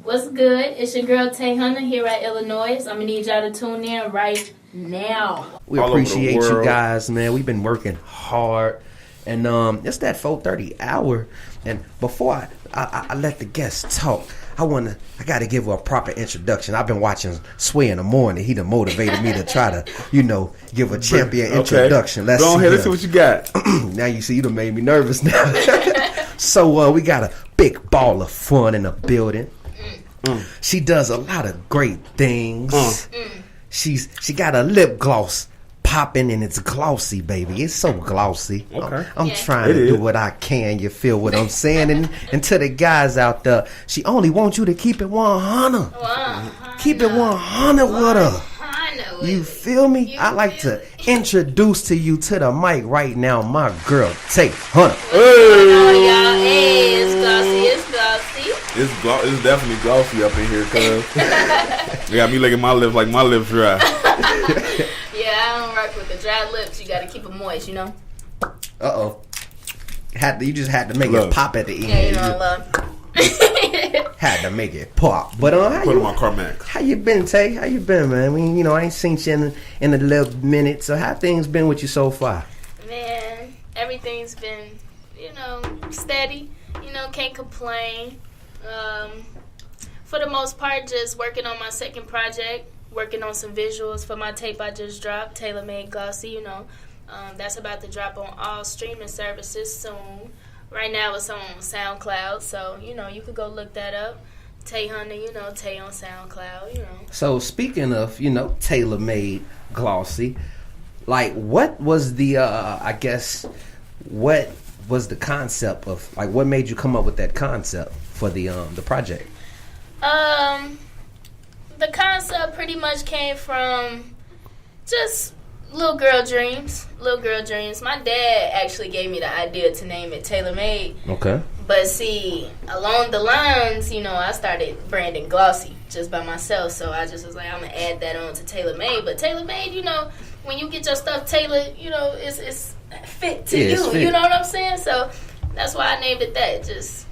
What's good? It's your girl Taehunna here at iLLANOiZE. I'm gonna need y'all to tune in right now. We appreciate you guys, man. We've been working hard, and it's that 4:30 hour. And before I let the guests talk, I gotta give her a proper introduction. I've been watching Sway in the morning. He done motivated me to try to, give a champion introduction. Let's go ahead. Let's see what you got. Now you see, you done made me nervous now. So we got a big ball of fun in the building. She does a lot of great things. She got a lip gloss popping, and it's glossy, baby. It's so glossy. Okay. I'm trying to do what I can. You feel what I'm saying? And to the guys out there, she only wants you to keep it 100. Keep it 100 with her. You feel me? I like to introduce to you to the mic right now, my girl Taehunna. Hey, it's Glossy. It's definitely glossy up in here, cuz. You got me licking my lips like my lips dry. Yeah, I don't rock with the dry lips. You gotta keep them moist, you know? Uh-oh. You just had to make it pop at the end. Yeah, you know I love. Had to make it pop. But put on my Carmax. How you been, Tay? How you been, man? I mean, I ain't seen you in a little minute. So how things been with you so far? Man, everything's been, steady. Can't complain. For the most part, just working on my second project, working on some visuals for my tape I just dropped, Tailor Made Glossy. That's about to drop on all streaming services soon. Right now it's on SoundCloud, so you could go look that up. Taehunna, Tay on SoundCloud. So speaking of Tailor Made Glossy, like what was the what was the concept of, like, what made you come up with that concept for the project? The concept pretty much came from just little girl dreams. My dad actually gave me the idea to name it Tailor Made. Okay. But see, along the lines, I started branding Glossy just by myself. So I just was like, I'm going to add that on to Tailor Made. But Tailor Made, when you get your stuff tailored, it's fit to you. Fit. You know what I'm saying? So that's why I named it that. Just,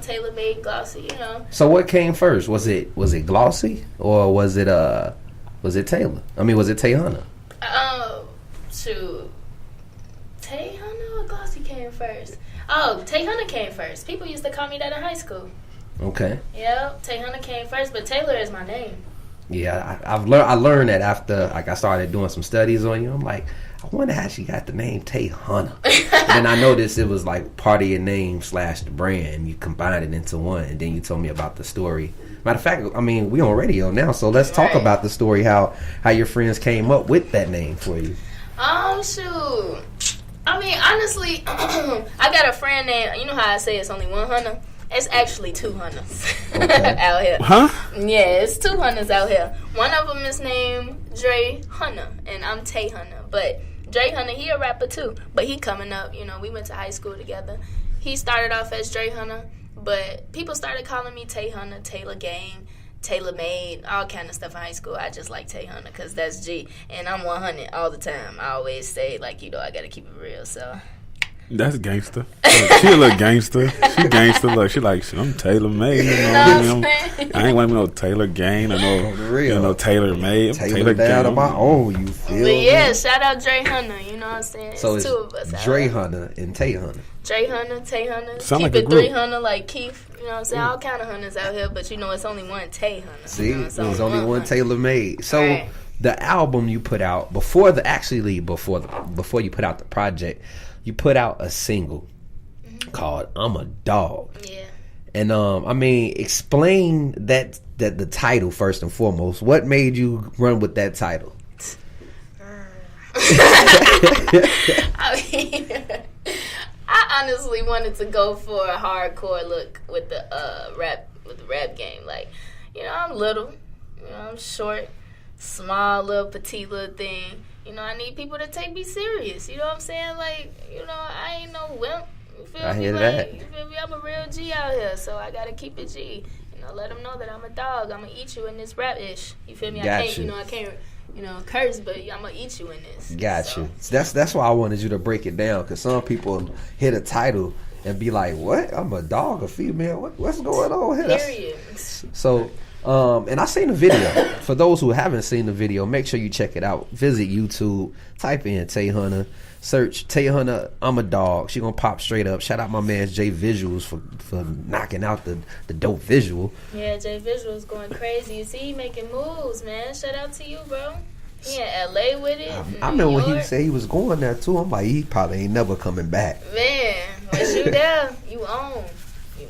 Tailor Made Glossy, So what came first? Was it Glossy or was it Taylor? I mean, was it Taehunna? Shoot. Taehunna or Glossy came first? Oh, Taehunna came first. People used to call me that in high school. Okay. Yep, Taehunna came first, but Taylor is my name. Yeah, I learned that after I started doing some studies on you. I'm like, I wonder how she got the name Taehunna. Then I noticed it was like part of your name / the brand. You combined it into one, and then you told me about the story. Matter of fact, I mean, we on radio now, so let's talk about the story, how your friends came up with that name for you. Shoot. I mean, honestly, I got a friend named, you know how I say it's only one Hunter? It's actually two Hunters out here. Huh? Yeah, it's two Hunters out here. One of them is named Dre Hunter, and I'm Taehunna. But Dre Hunter, he a rapper too. But he coming up, we went to high school together. He started off as Dre Hunter, but people started calling me Taehunna, Taylor Game, Tailor Made, all kind of stuff in high school. I just like Taehunna because that's G. And I'm 100 all the time. I always say, I got to keep it real, so... That's gangster. She a little gangster. She gangster. Look, she like, I'm Tailor Made. I ain't want to be no Tailor Gang or no Tailor Made. Tailor down on my own. You feel? But yeah, shout out Dre Hunter. You know what I'm saying? So it's two of us. Dre Hunter and Taehunna. Dre Hunter, Taehunna. Sound Keep like it 300 like Keith. You know what I'm saying? All kind of Hunters out here, but it's only one Taehunna. See, there's only one Tailor Made. So the album you put out before you put out the project, you put out a single called "I'm a Dog." Yeah. And explain that the title first and foremost. What made you run with that title? I honestly wanted to go for a hardcore look with the rap game. I'm little, I'm short, small, little petite little thing. I need people to take me serious. You know what I'm saying? I ain't no wimp. You feel me? I hear that. You feel me? I'm a real G out here, so I gotta keep it G. Let them know that I'm a dog. I'm gonna eat you in this rap-ish. You feel me? I can't curse, but I'm gonna eat you in this. Got you. That's why I wanted you to break it down, because some people hit a title and be like, what? I'm a dog, a female? What's going on here? Period. So, and I seen the video. For those who haven't seen the video, make sure you check it out. Visit YouTube, type in Taehunna, search Taehunna, I'm a dog. She gonna pop straight up. Shout out my man Jay Visuals for knocking out the dope visual. Yeah, Jay Visuals going crazy. You see, he making moves, man. Shout out to you, bro. He in LA with it. I remember when he said he was going there too. I'm like, he probably ain't never coming back. Man, once you there, you own.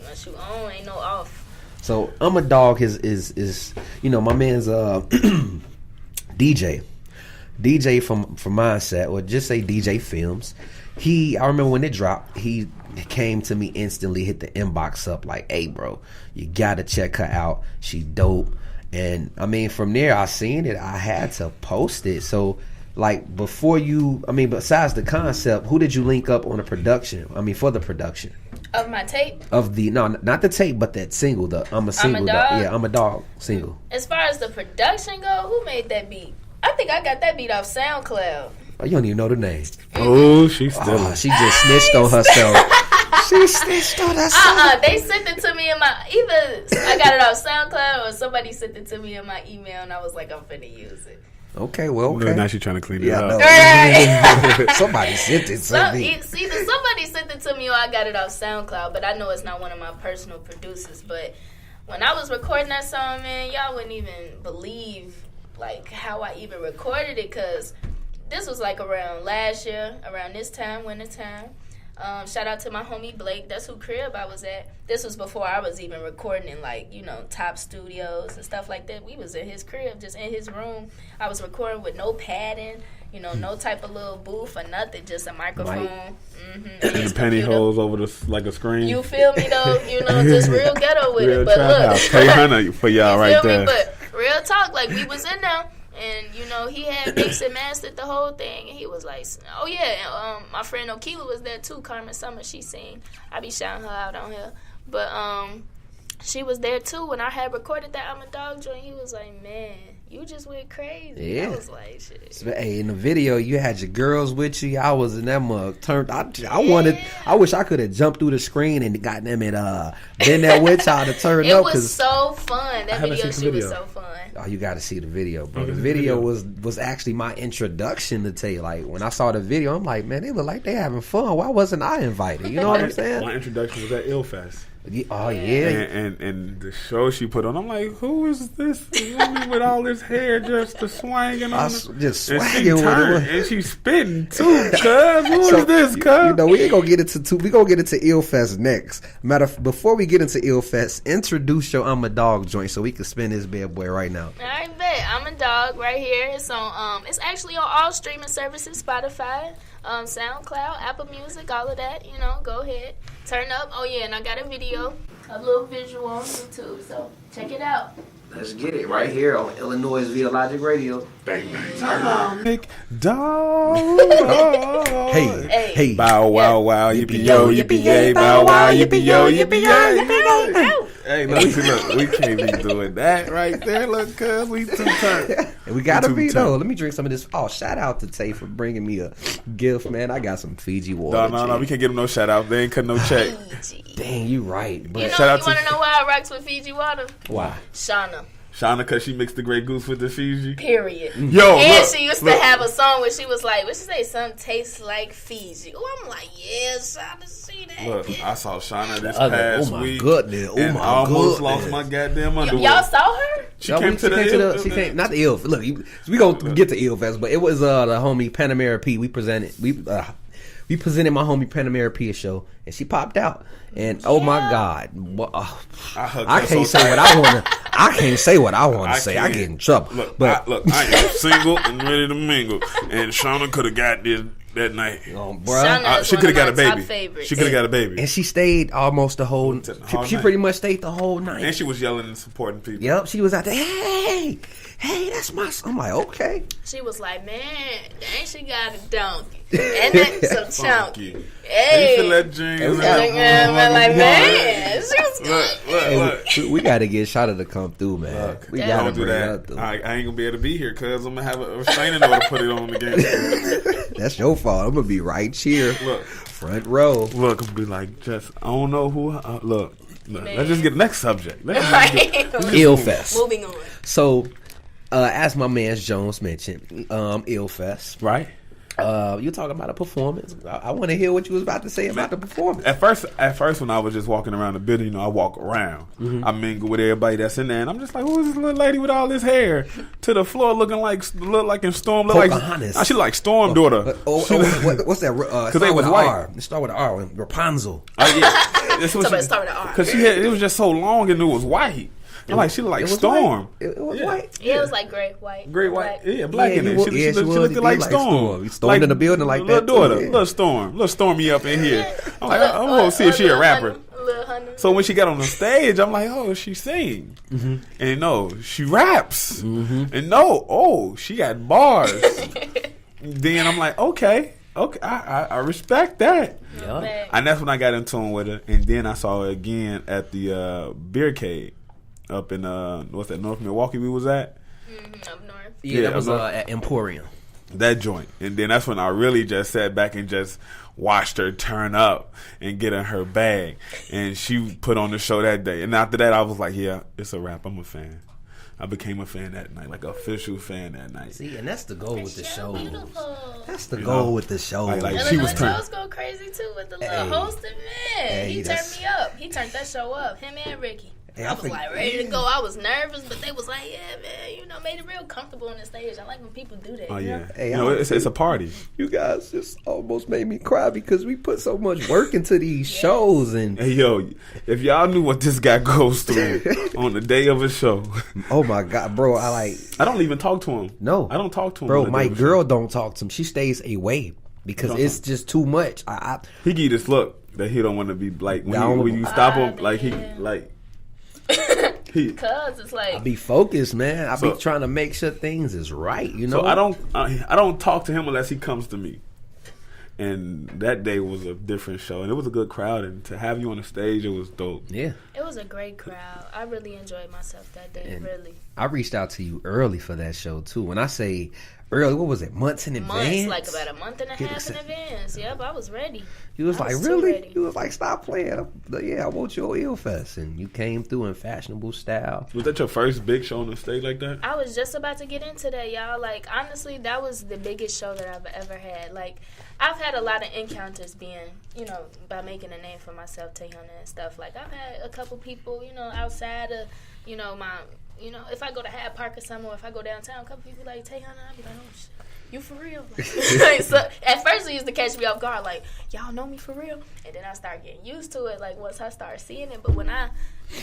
Once you own, ain't no off. So I'm a dog is my man's DJ from Mindset, or just say DJ Films. I remember when it dropped, he came to me instantly, hit the inbox up like, hey bro, you gotta check her out, she dope. And I mean, from there I seen it, I had to post it. So like, besides the concept, who did you link up on the production? I mean, for the production of my tape? Not the tape, but that single, I'm a dog single. As far as the production go, who made that beat? I think I got that beat off SoundCloud. Oh, you don't even know the name. Oh, she's still. She just snitched on herself. She snitched on herself. They sent it to me in my, either I got it off SoundCloud or somebody sent it to me in my email, and I was like, I'm finna use it. Okay, well, okay. Now she's trying to clean it up. Right. Somebody sent it to me. Either somebody sent it to me or I got it off SoundCloud, but I know it's not one of my personal producers. But when I was recording that song, man, y'all wouldn't even believe like how I even recorded it, because this was like around last year, around this time, winter time. Shout out to my homie Blake. That's who crib I was at. This was before I was even recording in like, top studios and stuff like that. We was in his crib, just in his room. I was recording with no padding, no type of little booth or nothing, just a microphone. Mm-hmm. And pantyhose over like a screen. You feel me though? Just real ghetto with it. But look, Taehunna for y'all right there. But real talk, like we was in there. And, he had mixed and mastered the whole thing. And he was like, oh, yeah. And, my friend Okila was there, too. Carmen Summer, she sing. I be shouting her out on here. But she was there, too. When I had recorded that I'm a Dog joint, he was like, man, you just went crazy. Yeah. I was like, shit. Hey, in the video, you had your girls with you. I was in that mug. I wish I could have jumped through the screen and got them and been there with y'all to turn up. It was so fun. That video shoot was so fun. Oh, you got to see the video, bro. The video was actually my introduction to Tay. Like, when I saw the video, I'm like, man, they look like they having fun. Why wasn't I invited? You know what I'm saying? My introduction was at ILLFest. Oh, yeah. And the show she put on, I'm like, who is this woman with all this hair just swinging on? Just swinging with it. And she's spitting too, cuz. Who is this, cuz? We ain't gonna get into we gonna get into ILLFest next. Before we get into ILLFest, introduce your I'm a Dog joint so we can spin this bad boy right now. All right, bet. I'm a Dog right here. It's on it's actually on all streaming services, Spotify, SoundCloud, Apple Music, all of that. Go ahead. Turn up. Oh, yeah, and I got a video, a little visual on YouTube, so check it out. Let's get it right here on iLLANOiZE via Logic Radio. Bang, bang. Turn on. Big dog. Hey. Bow, wow, wow, yippee-yo, yippee-yay. Bow, wow, yippee-yo, yippee-yay. Hey, look, we can't be doing that right there. Look, cuz, we too turned. And we gotta be, though. Let me drink some of this. Oh, shout out to Tay for bringing me a gift, man. I got some Fiji water. No, we can't give them no shout out. They ain't cut no check. Dang, you right. But you want to know why I rocks with Fiji water? Why? Shauna, because she mixed the Grey Goose with the Fiji. Period. Yo, and she used to have a song where she was like, what she say? Something tastes like Fiji. Oh, I'm like, yeah, Shauna, see that. Look, I saw Shauna this past week. Goodness. Oh, and my almost goodness. Lost my goddamn underwear. Y'all saw her? She came to the She came, not the ILLFest. Look, we gonna get to ILLFest, but it was the homie Panamera P. We presented my homie Panamera P a show, and she popped out. And oh my God, I can't say what I want to. I can't say what I want to say. I get in trouble. Look, I am single and ready to mingle, and Shauna could have got this that night. Oh, bruh. She could have got a baby. She could have got a baby. And she stayed almost the whole. She pretty much stayed the whole night. And she was yelling and supporting people. Yep, she was out there. Hey, that's my son. I'm like, okay. She was like, man, dang, she got a donkey. And that's so chunky. Hey. You feel that jeans. Like, man, she was look. We got to get Shada to come through, man. Look, we got to do that. I ain't going to be able to be here because I'm going to have a restraining order to put it on the game. That's your fault. I'm going to be right here. Look. Front row. Look, I'm be like, just I don't know who. Look, let's just get next subject. iLLFest. Moving on. So, as my man Jones mentioned, iLLFest. Right. You talking about a performance? I want to hear what you was about to say about the performance. At first, when I was just walking around the building, I walk around. I mingle with everybody that's in there, and I'm just like, who is this little lady with all this hair to the floor, look like in Storm? She like Storm daughter. What's that? Because they was white. R. It start with an R. Rapunzel. Oh yeah, that's what start with an R. Because it was just so long and it was white. She looked like Storm. It was white. Yeah, it was like gray, white. Gray, white. Yeah, black in it. She looked like Storm. He stormed in the building like little that. Daughter, little Storm. Little Stormy up in here. I'm like, I'm going to see if she a rapper. So when she got on the stage, I'm like, oh, she sing. And no, she raps. And she got bars. Then I'm like, okay, I respect that. Yeah. And that's when I got in tune with her. And then I saw her again at the Beer Cave. Up in North Milwaukee we was at? Up north. Yeah, that was at Emporium. That joint. And then that's when I really just sat back and just watched her turn up and get in her bag. And she put on the show that day. And after that I was like, yeah, it's a wrap. I'm a fan. I became a fan that night, like an official fan that night. See, and that's the goal with the shows. Beautiful. That's the goal with the shows. Like she she was was turning. go crazy too with the little hosting man. He turned me up. He turned that show up. Him and Ricky. I was like ready to go. I was nervous, but they was like, "Yeah, man, made it real comfortable on the stage." I like when people do that. Oh yeah, hey, it's a party. You guys just almost made me cry because we put so much work into these shows. And hey, yo, if y'all knew what this guy goes through on the day of a show, oh my god, bro, I don't even talk to him. No, I don't talk to him, bro. My girl don't talk to him. She stays away because it's just too much. He give this look that he don't want to be like when you stop him, like he like. Because it's like I be focused, man. I be trying to make sure things is right, So I don't talk to him unless he comes to me. And that day was a different show, and it was a good crowd. And to have you on the stage, it was dope. Yeah, it was a great crowd. I really enjoyed myself that day. And really, I reached out to you early for that show too. When I say early, what was it? Months in advance? Like about a month and a half in advance. Yep, I was ready. You was like, really? You was like, stop playing. Yeah, I want your iLLFest. And you came through in fashionable style. Was that your first big show on the stage like that? I was just about to get into that, y'all. Like, honestly, that was the biggest show that I've ever had. Like, I've had a lot of encounters being, by making a name for myself, Taehunna and stuff. Like, I've had a couple people, outside of, my, if I go to Hyde Park or somewhere, or if I go downtown, a couple people like, Taehunna, I'd be like, oh, shit. You for real? Like, so at first it used to catch me off guard, like, y'all know me for real? And then I started getting used to it, like, once I started seeing it. But when I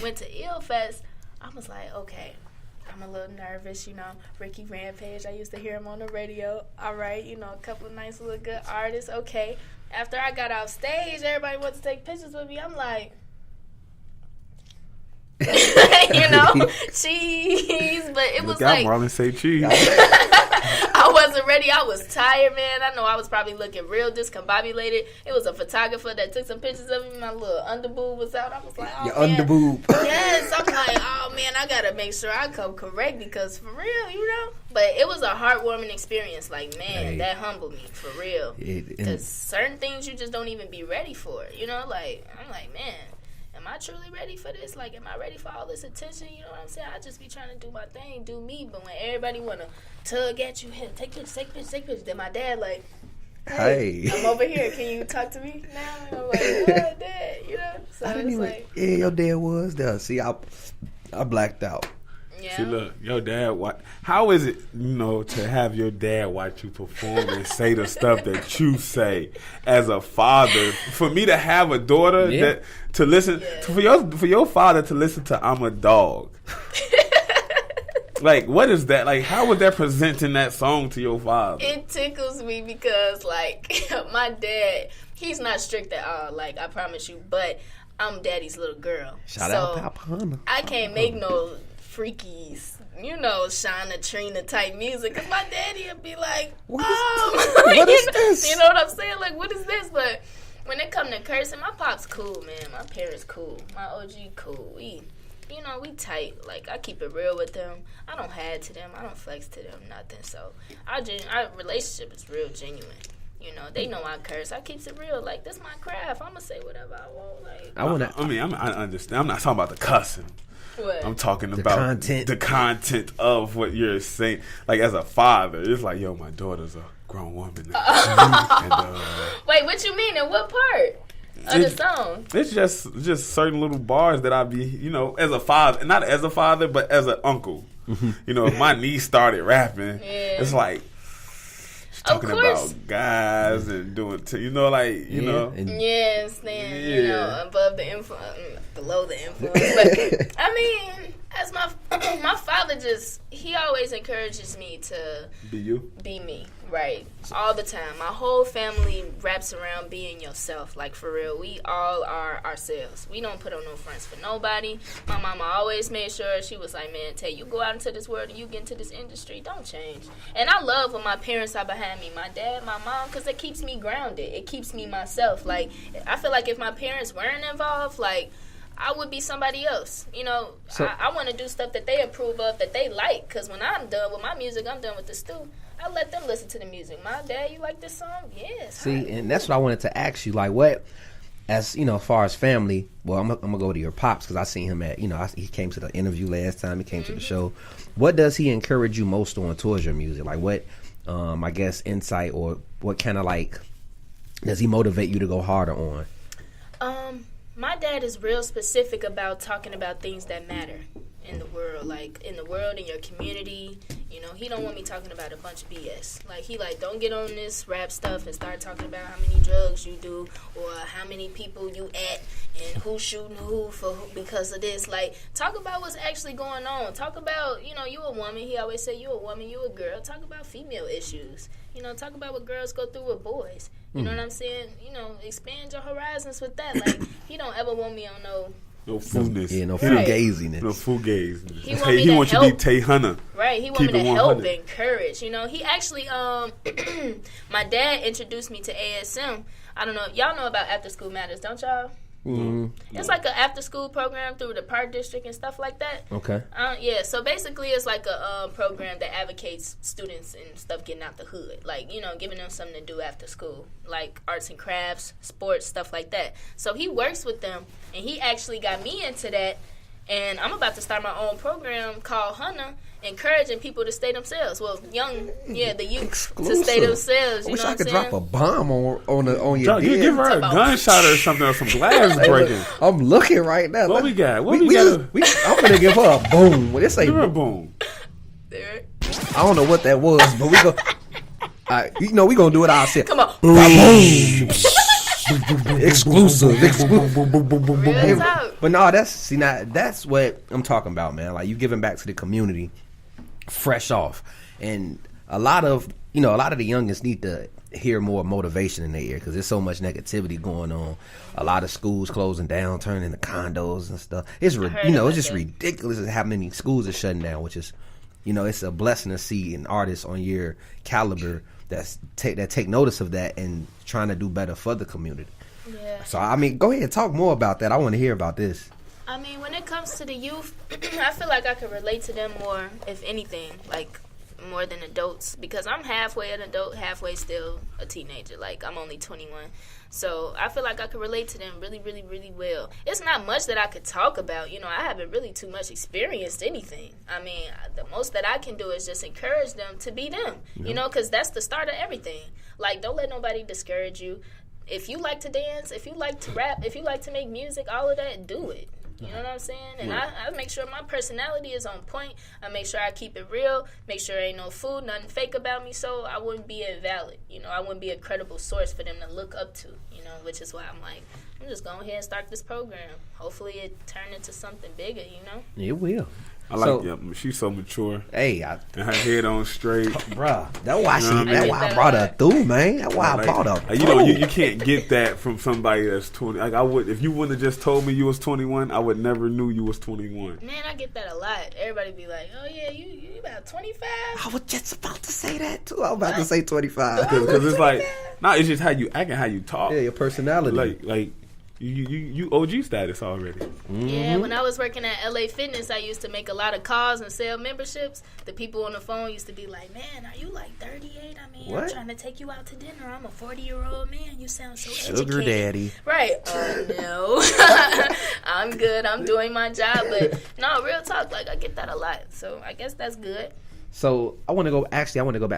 went to iLLFest, I was like, okay, I'm a little nervous, Ricky Rampage, I used to hear him on the radio. All right, a couple of nice little good artists. Okay. After I got off stage, everybody wanted to take pictures with me. I'm like, cheese. But it was like, Marlon say cheese. I wasn't ready. I was tired, man. I know I was probably looking real discombobulated. It was a photographer that took some pictures of me. My little underboob was out. I was like, oh, your man. Underboob. Yes. I'm like, oh, man, I got to make sure I come correct because for real, But it was a heartwarming experience. Like, man, that humbled me for real. Because certain things you just don't even be ready for. Like, I'm like, man. Am I truly ready for this? Like, am I ready for all this attention? You know what I'm saying? I just be trying to do my thing, do me. But when everybody want to tug at you, hey, take pictures. Then my dad like, hey, I'm over here. Can you talk to me now? And I'm like, what, Dad? So I didn't it's even, like, yeah, your dad was there. See, I blacked out. Yeah. See, look, your dad. How is it, to have your dad watch you perform and say the stuff that you say as a father? For me to have a daughter that to listen for your father to listen to "I'm a Dog." Like, what is that? Like, how was that presenting that song to your father? It tickles me because, like, my dad, he's not strict at all. Like, I promise you, but I'm daddy's little girl. Shout out Taehunna. I can't make no freakies, Shauna Trina type music. Cause my daddy would be like, what is this? You know what I'm saying? Like, what is this? But when it come to cursing, my pop's cool, man. My parents cool. My OG cool. We tight. Like, I keep it real with them. I don't hide to them. I don't flex to them. Nothing. So our relationship is real genuine. You know, they know I curse. I keeps it real. Like, this my craft. I'm gonna say whatever I want. Like, I understand. I'm not talking about the cussing. What? I'm talking about the content of what you're saying. Like, as a father, it's like, yo, my daughter's a grown woman now. Wait, what you mean? In what part of the song? It's just certain little bars that I be, you know, as a father, not as a father, but as an uncle. You know, if my niece started rapping, it's like, talking about guys and doing, you know, like, you know. Yes, you know, above the influence, below the influence. But, I mean, as my father he always encourages me to be me, right? All the time. My whole family wraps around being yourself. Like, for real, we all are ourselves. We don't put on no fronts for nobody. My mama always made sure, she was like, man, Tay, you go out into this world and you get into this industry, don't change. And I love when my parents are behind me, my dad, my mom, because it keeps me grounded. It keeps me myself. Like, I feel like if my parents weren't involved, like, I would be somebody else. You know, so, I want to do stuff that they approve of, that they like. Because when I'm done with my music, I'm done with the stew. I let them listen to the music. My dad, you like this song? Yes. See, and that's what I wanted to ask you. Like, what, as you know, as far as family, well, I'm gonna go to your pops because I seen him at, you know, he came to the interview last time. He came to the show. What does he encourage you most on towards your music? Like, what, I guess, insight or what kind of, like, does he motivate you to go harder on? My dad is real specific about talking about things that matter in the world, like in the world, in your community. You know, he don't want me talking about a bunch of BS. Like, he like, don't get on this rap stuff and start talking about how many drugs you do or how many people you at and who's shooting who for who because of this. Like, talk about what's actually going on. Talk about, you know, you a woman. He always say, you a woman, you a girl. Talk about female issues. You know, talk about what girls go through with boys. You know what I'm saying? You know, expand your horizons with that. Like, he don't ever want me on no foodness. Yeah, no fugaziness. No fugaziness. He wants you to be Taehunna. Right, he want me to help and encourage. You know, he actually, my dad introduced me to ASM. I don't know, y'all know about After School Matters, don't y'all? Mm-hmm. It's like an after-school program through the Park District and stuff like that. Okay. Yeah, so basically it's like a program that advocates students and stuff getting out the hood. Like, you know, giving them something to do after school. Like arts and crafts, sports, stuff like that. So he works with them, and he actually got me into that. And I'm about to start my own program called Hunna, encouraging people to stay themselves. Well, the youth exclusive. To stay themselves. You I wish know I what could I'm saying? drop a bomb on your you give her a gunshot or something or some glass breaking. I'm looking right now. What we got? I'm gonna give her a boom. This ain't give her a boom. I don't know what that was, but we go. You know, we gonna do it ourselves. Come on. Boom. Exclusive. But no, that's what I'm talking about, man. Like, you giving back to the community fresh off. And a lot of the youngest need to hear more motivation in their ear because there's so much negativity going on. A lot of schools closing down, turning into condos and stuff. It's just ridiculous how many schools are shutting down, which is, you know, it's a blessing to see an artist on your caliber that take notice of that and trying to do better for the community. Yeah. So, I mean, go ahead and talk more about that. I want to hear about this. I mean, when it comes to the youth, I feel like I can relate to them more, if anything, like more than adults, because I'm halfway an adult, halfway still a teenager. Like, I'm only 21. So I feel like I could relate to them really, really, really well. It's not much that I could talk about. You know, I haven't really too much experienced anything. I mean, the most that I can do is just encourage them to be them, you know, because that's the start of everything. Like, don't let nobody discourage you. If you like to dance, if you like to rap, if you like to make music, all of that, do it. You know what I'm saying? And I make sure my personality is on point. I make sure I keep it real. Make sure there ain't no food, nothing fake about me, so I wouldn't be invalid. You know, I wouldn't be a credible source for them to look up to, you know, which is why I'm like, I'm just going ahead and start this program. Hopefully it turn into something bigger, you know? It will. I like she's so mature. Hey, and her head on straight. Bruh, that's why I brought her through, man. That's why I brought her through. You know, you can't get that from somebody that's 20. Like, I would, if you wouldn't have just told me you was 21, I would never knew you was 21. Man, I get that a lot. Everybody be like, oh yeah, you about 25? I was just about to say that too. I was about to say 25. Because it's like, it's just how you act and how you talk. Yeah, your personality. Like You OG status already. Mm-hmm. Yeah, when I was working at LA Fitness, I used to make a lot of calls and sell memberships. The people on the phone used to be like, "Man, are you like 38? I mean, I'm trying to take you out to dinner. I'm a 40-year-old man. You sound so Sugar educated." daddy. Right. No. I'm good. I'm doing my job. But no, real talk, like I get that a lot. So I guess that's good. So I want to go back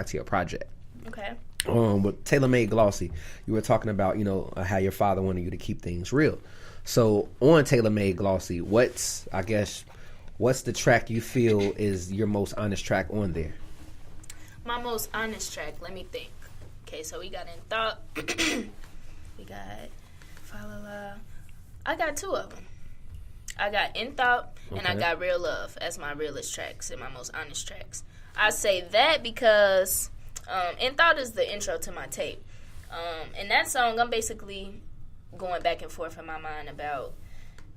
to your project. Okay. With TaylorMade Glossy, you were talking about, how your father wanted you to keep things real. So on TaylorMade Glossy, what's the track you feel is your most honest track on there? My most honest track, let me think. Okay, so we got In Thought. We got Follow Love. I got two of them. I got In Thought and I got Real Love as my realest tracks and my most honest tracks. I say that because In Thought is the intro to my tape. In that song, I'm basically going back and forth in my mind about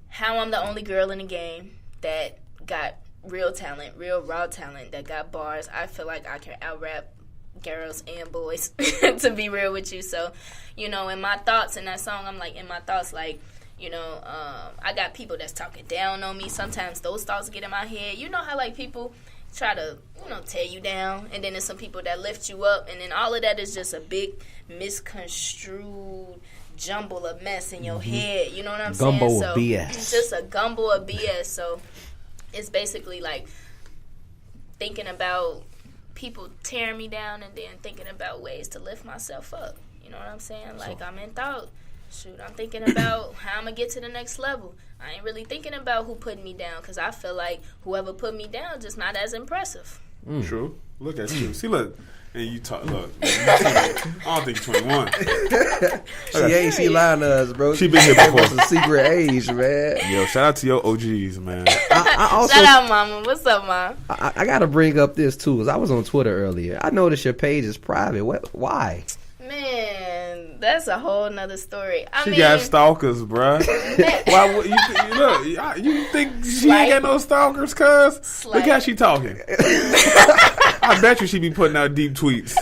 how I'm the only girl in the game that got real talent, real raw talent, that got bars. I feel like I can out-rap girls and boys, to be real with you. So, in my thoughts in that song, I'm like, in my thoughts, like, I got people that's talking down on me. Sometimes those thoughts get in my head. You know how, like, people try to, tear you down, and then there's some people that lift you up, and then all of that is just a big misconstrued jumble of mess in your head. You know what I'm saying? Gumbo of BS. It's just a gumbo of BS. So it's basically like thinking about people tearing me down and then thinking about ways to lift myself up. You know what I'm saying? Like, I'm in thought. Shoot, I'm thinking about how I'm going to get to the next level. I ain't really thinking about who put me down, because I feel like whoever put me down just not as impressive. True. Look at you. See, look. And you talk, look. I don't think 21. She lying to us, bro. She been here before. It's a secret age, man. Yo, shout out to your OGs, man. I also, shout out, mama. What's up, mom? I got to bring up this, too, because I was on Twitter earlier. I noticed your page is private. Why? Man, that's a whole nother story. She got stalkers, bruh. Why would you think she ain't got no stalkers, cuz? Look how she talking. I bet you she be putting out deep tweets.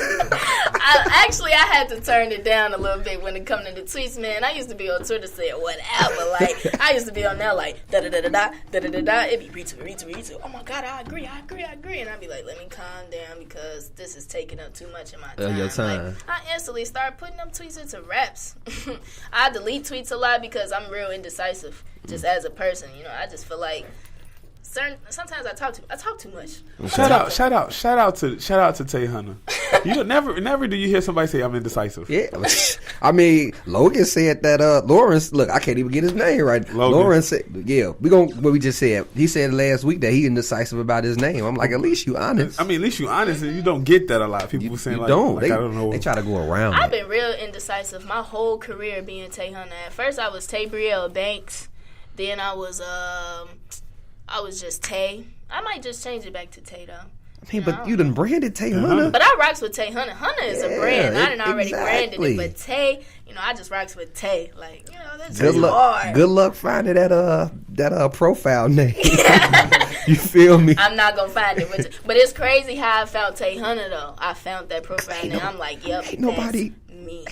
I had to turn it down a little bit when it come to the tweets, man. I used to be on Twitter saying whatever. Like, I used to be on there like, da-da-da-da-da, da-da-da-da. It'd be retweet. Oh, my God, I agree. And I'd be like, let me calm down because this is taking up too much of my time. Your time. Like, I instantly start putting up tweets into raps. I delete tweets a lot because I'm real indecisive just as a person. I just feel like sometimes I talk too much. Shout out to Taehunna. You never do you hear somebody say I'm indecisive. Yeah, I mean, Logan said that. Lawrence, look, I can't even get his name right. Lawrence said, yeah, what we just said. He said last week that he indecisive about his name. I'm like, at least you honest. I mean, at least you honest, and you don't get that a lot. People saying like, don't. I don't know. They try to go around. I've been real indecisive my whole career being Taehunna. At first, I was Tay Brielle Banks. Then I was just Tay. I might just change it back to Tay, though. I mean, but you done branded Taehunna. But I rocks with Taehunna. Hunna is a brand. I done already branded it. But Tay, I just rocks with Tay. Like, that's just hard. Good luck finding that profile name. You feel me? I'm not going to find it. But it's crazy how I found Taehunna, though. I found that profile name. I'm like, yep, ain't nobody. Me.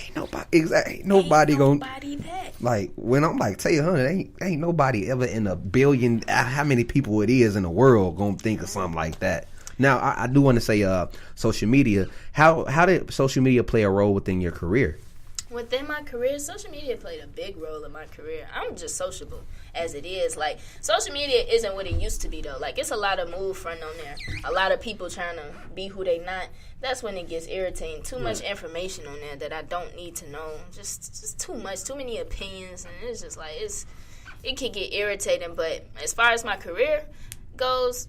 Ain't nobody gonna that. Like, when I'm like Taehunna, ain't nobody ever in a billion, how many people it is in the world gonna think of something like that. Now, I do want to say social media. How did social media play a role within your career? Within my career, social media played a big role in my career. I'm just sociable as it is. Like, social media isn't what it used to be, though. Like, it's a lot of move front on there. A lot of people trying to be who they not. That's when it gets irritating. Too much information on there that I don't need to know. Just too much. Too many opinions. And it's just like, it can get irritating. But as far as my career goes,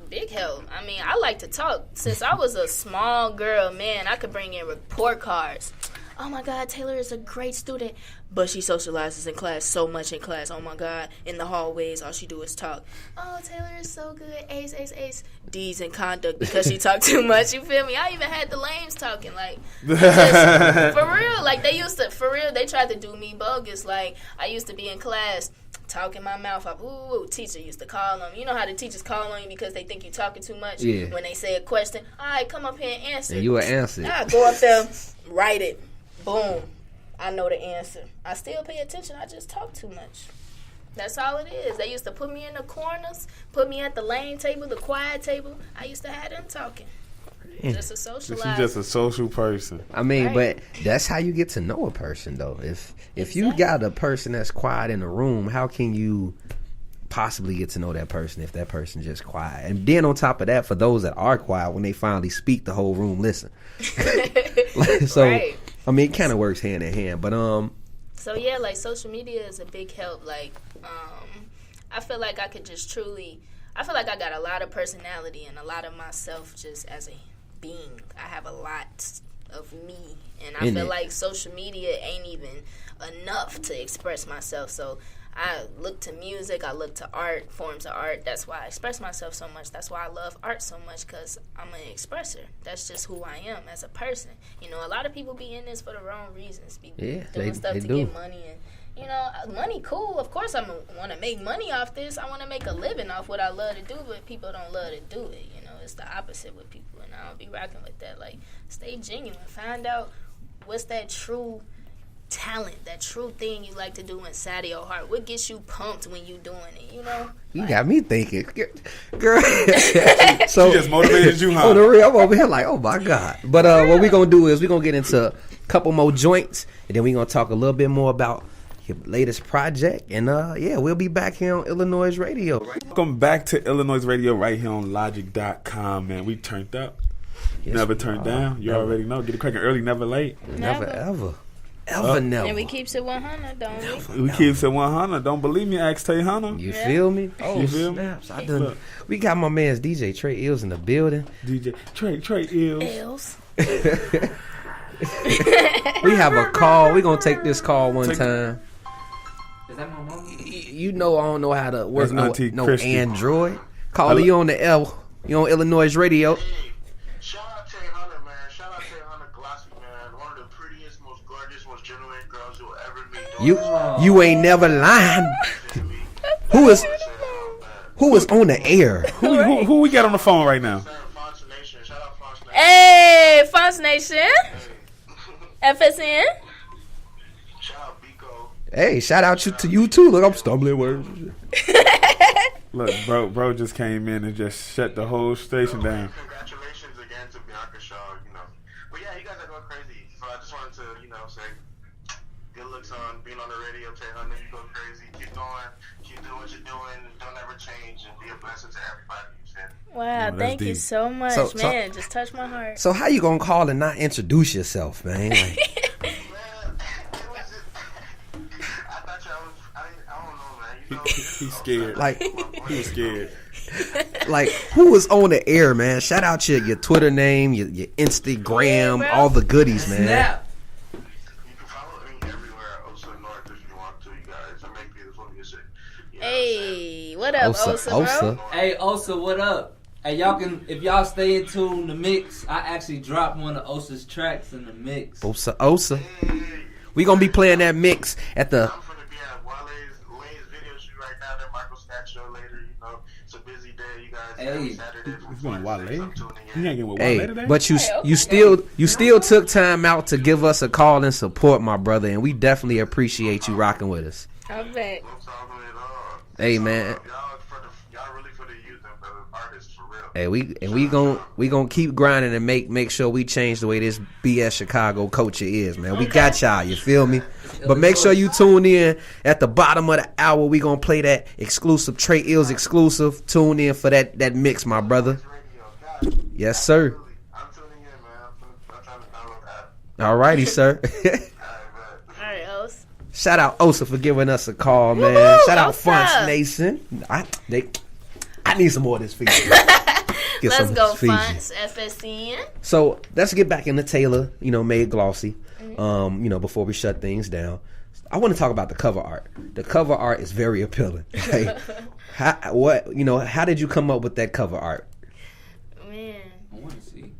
big help. I mean, I like to talk. Since I was a small girl, man, I could bring in report cards. Oh, my God, Taylor is a great student, but she socializes in class so much in class. Oh, my God, in the hallways, all she do is talk. Oh, Taylor is so good. Ace. D's in conduct because she talked too much. You feel me? I even had the lames talking. Like, for real. Like, they tried to do me bogus. Like, I used to be in class talking my mouth off. Ooh, teacher used to call on me. You know how the teachers call on you because they think you talking too much? Yeah. When they say a question, all right, come up here and answer. And you will answer it. I go up there, write it. Boom. I know the answer. I still pay attention. I just talk too much. That's all it is. They used to put me in the corners, put me at the lane table, the quiet table. I used to have them talking. Just a socializer. She's just a social person. I mean, but that's how you get to know a person, though. If you got a person that's quiet in the room, how can you possibly get to know that person if that person just quiet? And then on top of that, for those that are quiet, when they finally speak, the whole room listen. So, right. I mean, it kind of works hand in hand. But so yeah, like social media is a big help. Like, I feel like I could just truly. I feel like I got a lot of personality and a lot of myself just as a being. I have a lot of me, and I feel like social media ain't even enough to express myself. So I look to music, I look to art, forms of art. That's why I express myself so much. That's why I love art so much, because I'm an expresser. That's just who I am as a person. You know, a lot of people be in this for the wrong reasons. Be doing stuff to get money. And, you know, money cool. Of course I want to make money off this. I want to make a living off what I love to do, but people don't love to do it. You know, it's the opposite with people, and I don't be rocking with that. Like, stay genuine. Find out what's that true talent, that true thing you like to do inside of your heart. What gets you pumped when you doing it, you know? You got me thinking, girl. So she just motivated you, huh? On the real, I'm over here like, oh my God. But what we gonna do is we gonna get into a couple more joints, and then we gonna talk a little bit more about your latest project, and we'll be back here on iLLANOiZE Radio. Welcome back to iLLANOiZE Radio right here on Logic.com, man. We turned up, never turned down. You already know. Get it cracking early, never late. Never ever. Never. And we keeps it 100, don't we? We keeps it 100. Don't believe me? Ask Taehunna. You feel me? Oh, you feel snaps. Me? I done. Look. We got my man's DJ Trey Ills in the building. DJ Trey Ills. We have a call. We gonna take this call one time. Is that my mom? You know I don't know how to work no Android. Caller, you on the L. You on iLLANOiZE Radio. Shout out Taehunna, man. Shout out Taehunna Glossy, man. One of the prettiest, most gorgeous, most genuine girls you'll ever meet. You ain't never lying. Who is on the air? Who we got on the phone right now? Shout out Fonz Nation. Hey, Fonz Nation. FSN. Shout out Biko. Hey, shout out to you too. Look, I'm stumbling words. Look, bro just came in and just shut the whole station down. Congratulations again to Bianca Shaw, you know. But yeah, you guys are going crazy. So I just wanted to, say, good looks on being on the radio. Taehunna, you go crazy. Keep going. Keep doing what you're doing. Don't ever change, and be a blessing to everybody. Wow, thank you so much, man. Just touched my heart. So how you gonna call and not introduce yourself, man? Like, He's scared. Like, he was scared. Like, who was on the air, man? Shout out your Twitter name, your Instagram, all the goodies, man. Snap. You can follow me everywhere. Osa North if you want to, you guys. I make beautiful music. Hey, what up, Osa, bro? Hey, Osa, what up? Hey, y'all can, if y'all stay in tune, the mix, I actually dropped one of Osa's tracks in the mix. Osa. We gonna be playing that mix at the. I'm gonna be at Wale's video shoot right now. Then Michael Snatch show later. You know, it's a busy day. You guys. Hey, Saturday. He's going Wale. You ain't getting with Wale today. But you still took time out to give us a call and support, my brother, and we definitely appreciate you rocking with us. I bet. No problem at all. Hey, man. Y'all really for the youth and for the artists for real. Hey, we gonna keep grinding and make sure we change the way this BS Chicago culture is, man. We got y'all, you feel me? But make sure you tune in at the bottom of the hour. We gonna play that exclusive Trey Ills exclusive. Tune in for that mix, my brother. Yes, sir. I'm tuning in, man. I'm trying to download the app. Alrighty, sir. All right, Osa. Shout out Osa for giving us a call, man. Woo-hoo, Shout out Osa. Fonz Nation. I need some more of this feature. Let's go, Fonz, FSN. So let's get back into Taelour, made Glossy. Before we shut things down, I want to talk about the cover art. The cover art is very appealing. Like, how did you come up with that cover art? Man, I want to see.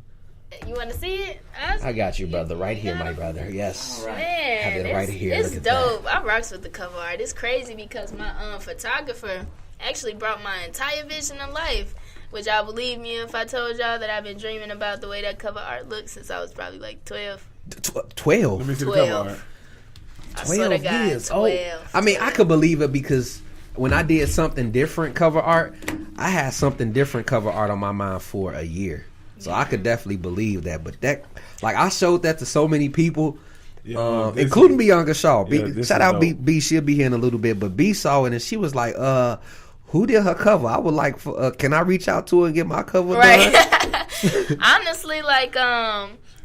You want to see it? I got you, brother. Right here, my brother. Yes. All right. Man, have it right here. It's Look at dope. that. I rocks with the cover art. It's crazy because my photographer actually brought my entire vision of life. Would y'all believe me if I told y'all that I've been dreaming about the way that cover art looks since I was probably like 12? 12. Let me see the 12. cover art. I swear to God, years. 12. I mean, I could believe it because when I did something different cover art, I had something different cover art on my mind for a year. So I could definitely believe that. But that, like, I showed that to so many people, including Bianca Shaw. Shout out B. She'll be here in a little bit. But B saw it and she was like, who did her cover? I would like, can I reach out to her and get my cover done? Honestly, like,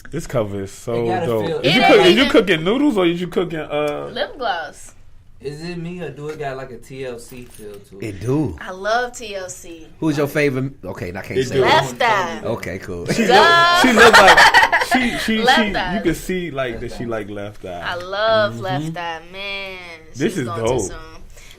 this cover is so dope. Is you cooking noodles or is you cooking lip gloss? Is it me or do it got like a TLC feel to it? It do. I love TLC. Who's your favorite? Okay, I can't say Left Eye. Okay, cool. She look like she Left Eye. you can see like that she like Left Eye. I love Left Eye, man. This is dope.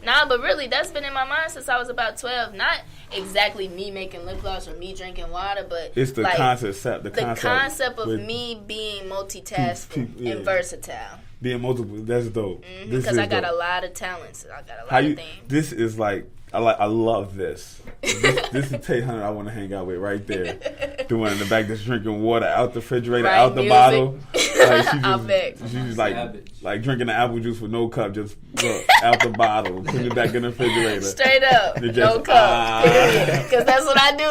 Nah, but really, that's been in my mind since I was about 12. Not exactly me making lip gloss or me drinking water, but it's the like, concept. The concept of me being multitasking and versatile. Being multiple, that's dope. Because I got a lot of talents. I got a lot of things. This is like I love this. This is Taehunna I want to hang out with right there. The one in the back that's drinking water out the refrigerator, out the bottle. Like she's like drinking the apple juice with no cup, just out the bottle, putting it back in the refrigerator. Straight up, no cup. Because that's what I do.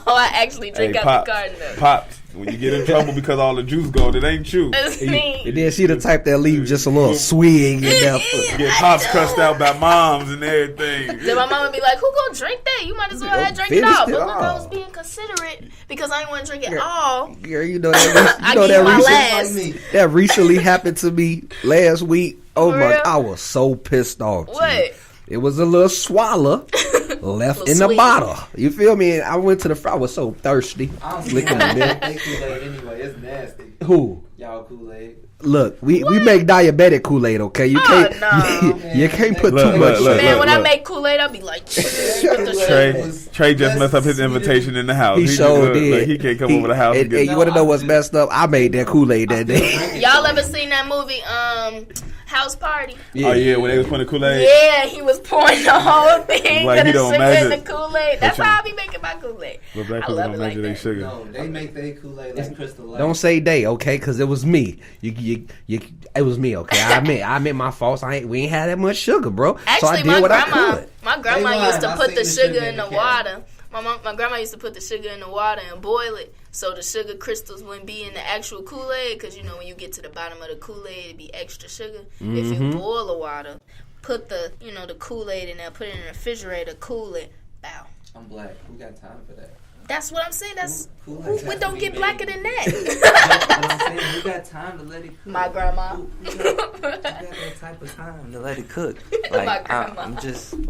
I actually drink out the carton. Pops. When you get in trouble because all the juice gone, it ain't you. It's me. And then she the type that leave just a little swing in there. Get Pops cussed out by moms and everything. Then my mama be like, who gonna drink that? You might as well have drink it all. But look, I was being considerate because I didn't want to drink it all. Girl, you know that recently happened to me last week. Oh my, I was so pissed off. What? It was a little swallow left in the bottle. You feel me? And I went to the front. I was so thirsty. I don't see Kool-Aid anyway. It's nasty. Who? Y'all Kool-Aid. Look, we make diabetic Kool-Aid, okay? You can't you can't put too much. Man, when I make Kool-Aid, I'll be like, Trey just messed up his invitation in the house. He sure did. Like, he can't come over the house. And you want to know what's messed up? I made that Kool-Aid that day. Y'all ever seen that movie, House Party? Yeah. Oh yeah, when they was putting the Kool-Aid. Yeah, he was pouring the whole thing like of the sugar in the Kool-Aid. That's how I be making my Kool-Aid. But black people don't measure their sugar. No, they make their Kool-Aid like Crystal Light. Don't say they, okay? Because it was me. It was me, okay? I admit my faults. We ain't had that much sugar, bro. Actually, so I did what I could. My grandma used to put the sugar in the water. My grandma used to put the sugar in the water and boil it so the sugar crystals wouldn't be in the actual Kool-Aid. Because, you know, when you get to the bottom of the Kool-Aid, it'd be extra sugar. Mm-hmm. If you boil the water, put the Kool-Aid in there, put it in the refrigerator, cool it, bow. I'm black. We got time for that. That's what I'm saying. That's who don't get blacker than that. But I'm saying we got time to let it cook. My grandma. We got that type of time to let it cook. Like, my grandma. I'm